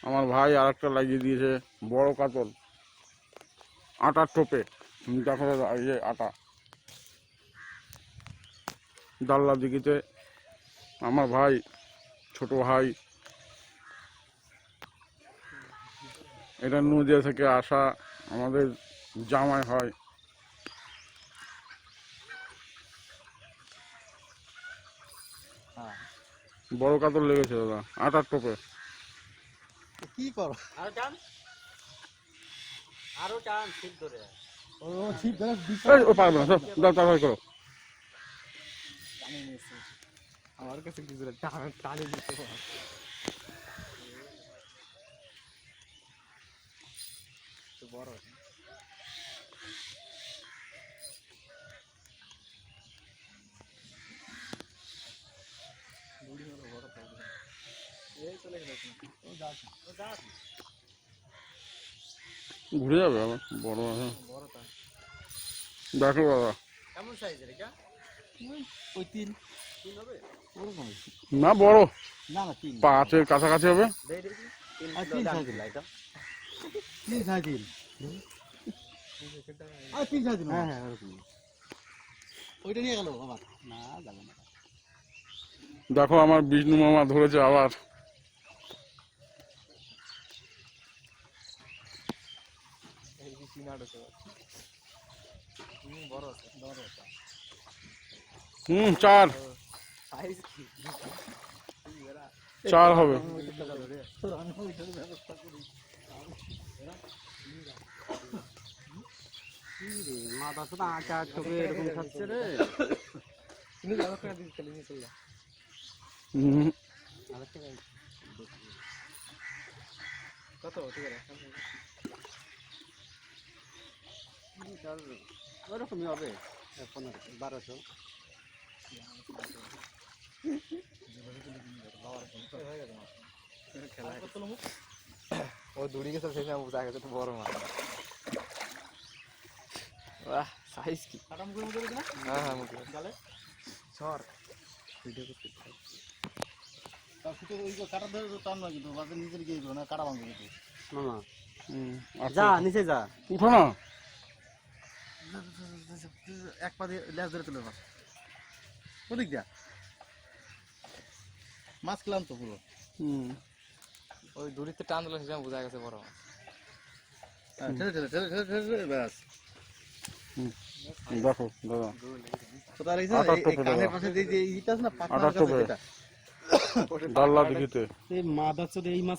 আমার ভাই আর একটা লাগিয়ে দিয়েছে বড় কাতল আটার টোপে। দেখো এই যে আটা ডাল্লা দিঘিতে আমার ভাই, ছোট ভাই, এটা নদিয়া থেকে আসা আমাদের জামাই হয়। বড় কাতল লেগেছে দাদা আটার টোপে। কি করো? আরো টান ঠিক ধরে। ও ছিপ ধরে ও পারবে না, দাও তাড়াতাড়ি করো। আমার কাছে কিছু টানে দিতে পারে। বড় ঘুরে যাবে আবার বড় আছে। দেখো দাদা কেমন সাইজের এটা? ওই তিন হবে? না বড়, না না তিন 5-এর কাছাকাছি হবে। দেখি। আর তিন সাইজের এটা। তিন সাইজের আর তিন সাইজের হ্যাঁ হ্যাঁ ওরকম। ওইটা নিয়ে গেল আবার না যাবে না। দেখো আমার বিষ্ণু মামা ধরেছে আবার। এই যে চিনাড় আছে বড় আছে বড় আছে 4 সাইজ কি 4 হবে। মাথা তো আটা টোপে এরকম খাচ্ছে রে। তুমি যাও করে দিন চলে নিয়ে চলে কত ঠিক আছে ওরকমই হবে 1200। ও দৌড়ে গেছে সেই সময় বুঝা গেছে তো বড় মাছ। বাহ সাইজ কি কাটা মুখের মধ্যে না? হ্যাঁ হ্যাঁ মুখে গালে সর ভিডিও করতে তার ফুটে ওই কাটা ধরে তো টান না কিন্তু বাজে নিজের গিয়ে না কাটা ভাঙবে কিন্তু মামা আচ্ছা, যা নিচে যা। উঠো না। এক পা দিয়ে লেজ ধরে তুলে মাছ ওদিক দিয়া মাছ খেলাম তো পুরো ওই দড়িতে টান দিলে সেটা বোঝা গেছে বড় মাছ। ঠেলে ঠেলে ঠেলে ঠেলে ঠেলে ব্যাস দেখো দাদা কোথায় লাগছে আটার এই টোপে কানের দাদা। পাশে যে ইটা আছে না পাতলা আটার আছে টোপে এটা ডাল্লা দিঘিতে। এই মাছ আছে এই মাছ